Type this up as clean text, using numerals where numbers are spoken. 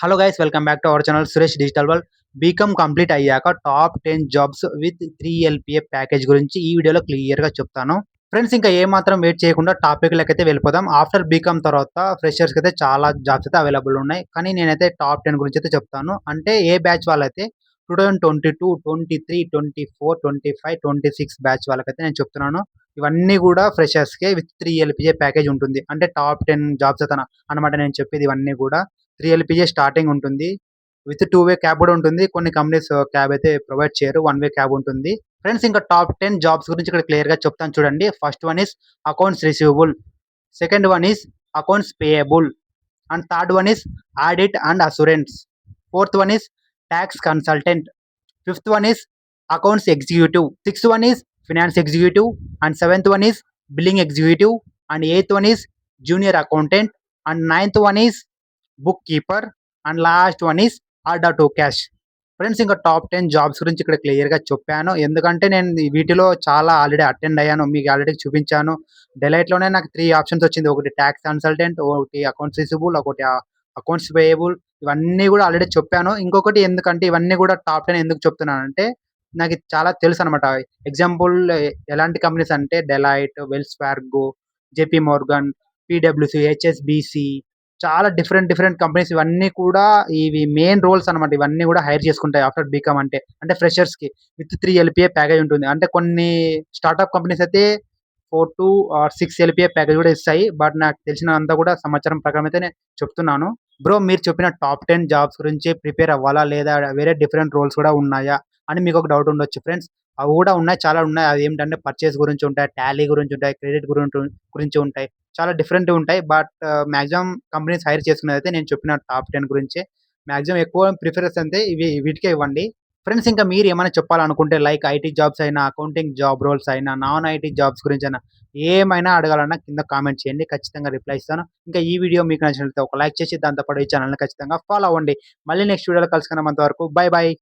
Hello guys, welcome back to our channel Suresh digital world. BCom complete అయ్యాక top 10 jobs with 3 LPA package గురించి ఈ వీడియోలో క్లియర్గా చెప్తాను. ఫ్రెండ్స్, ఇంకా ఏ మాత్రం వెయిట్ చేయకుండా టాపిక్లకైతే వెళ్ళిపోదాం. ఆఫ్టర్ బీకామ్ తర్వాత ఫ్రెషర్స్కి అయితే చాలా జాబ్స్ అయితే అవైలబుల్ ఉన్నాయి. కానీ నేనైతే టాప్ 10 గురించి అయితే చెప్తాను. అంటే ఏ బ్యాచ్ వాళ్ళైతే 2022, 23, 24, 25, 26 బ్యాచ్ వాళ్ళకైతే నేను చెప్తున్నాను. ఇవన్నీ కూడా ఫ్రెషర్స్కే విత్ 3 ఎల్పిఏ ప్యాకేజ్ ఉంటుంది. అంటే టాప్ 10 జాబ్స్ అయితే అనమాట నేను చెప్పేది. ఇవన్నీ కూడా 3 ఎల్పిఏ స్టార్టింగ్ ఉంటుంది. విత్ 2 వే క్యాబ్ కూడా ఉంటుంది. కొన్ని కంపెనీస్ క్యాబ్ అయితే ప్రొవైడ్ చేయరు. 1 వే క్యాబ్ ఉంటుంది. ఫ్రెండ్స్, ఇంకా టాప్ 10 జాబ్స్ గురించి ఇక్కడ క్లియర్‌గా చెప్తాను చూడండి. First one is accounts receivable. Second one is accounts payable. And third one is audit and assurance. Fourth one is talks consultant. Fifth one is accounts executive. Sixth one is finance executive. And seventh one is billing executive. And eighth one is junior accountant. And ninth one is book keeper. And last one is order to cash. Friends, ఇంకా top 10 jobs గురించి ఇక్కడ క్లియర్‌గా చెప్పాను. ఎందుకంటే నేను వీటిలో చాలా already attend అయ్యాను. మీకు ఆల్రెడీ చూపించాను. డెలైట్‌లోనే నాకు 3 ఆప్షన్స్ వచ్చింది. ఒకటి టాక్స్ కన్సల్టెంట్, ఒకటి అకౌంట్స్ రిసీవబుల్, ఒకటి అకౌంట్స్ పేయబుల్. ఇవన్నీ కూడా ఆల్రెడీ చెప్పాను. ఇంకొకటి ఎందుకంటే ఇవన్నీ కూడా టాప్ 10 ఎందుకు చెప్తున్నానంటే నాకు ఇది చాలా తెలుసనమాట. ఎగ్జాంపుల్ ఎలాంటి కంపెనీస్ అంటే Deloitte, Wells Fargo, JP Morgan, పీడబ్ల్యూసీ, హెచ్ఎస్బీసీ, చాలా డిఫరెంట్ కంపెనీస్ ఇవన్నీ కూడా ఇవి మెయిన్ రోల్స్ అనమాట. ఇవన్నీ కూడా హైర్ చేసుకుంటాయి ఆఫ్టర్ బీకామ్ అంటే ఫ్రెషర్స్‌కి విత్ 3 ఎల్‌పీఏ ప్యాకేజ్ ఉంటుంది. అంటే కొన్ని స్టార్టప్ కంపెనీస్ అయితే 4 ఆర్ 6 ఎల్‌పీఏ ప్యాకేజ్ కూడా ఇస్తాయి. బట్ నాకు తెలిసినంత కూడా సమాచారం ప్రకారం అయితే నేను చెప్తున్నాను. బ్రో, మీరు చెప్పిన టాప్ 10 జాబ్స్ గురించి ప్రిపేర్ అవ్వాలా? లేదా వేరే డిఫరెంట్ రోల్స్ కూడా ఉన్నాయా? అని మీకు ఒక డౌట్ ఉండొచ్చు ఫ్రెండ్స్. అవి కూడా ఉన్నాయి. చాలా ఉన్నాయి. అదేంటంటే పర్చేస్ గురించి ఉంటాయి, టాలీ గురించి ఉంటాయి, క్రెడిట్ గురించి ఉంటాయి. చాలా డిఫరెంట్‌గా ఉంటాయి. బట్ మాక్సిమం కంపెనీస్ హైర్ చేసుకునేదైతే నేను చెప్పిన టాప్ 10 గురించే. మాక్సిమం ఎక్కువ ప్రిఫరెన్స్ అంటే వీటికే ఇవ్వండి. ఫ్రెండ్స్, ఇంకా మీరు ఏమైనా చెప్పాలనుకుంటే లైక్ ఐటీ జాబ్స్ అయినా, అకౌంటింగ్ జాబ్ రోల్స్ అయినా, నాన్ ఐటీ జాబ్స్ గురించైనా ఏమైనా అడగాలన్నా కింద కామెంట్ చేయండి. ఖచ్చితంగా రిప్లై ఇస్తాను. ఇంకా ఈ వీడియో మీకు నచ్చినట్లయితే ఒక లైక్ చేసి దాంతో పాటు ఈ ఛానెల్‌ని ఖచ్చితంగా ఫాలో అవ్వండి. మళ్ళీ నెక్స్ట్ వీడియోలో కలుసుకుందాం. అంతవరకు బై బై.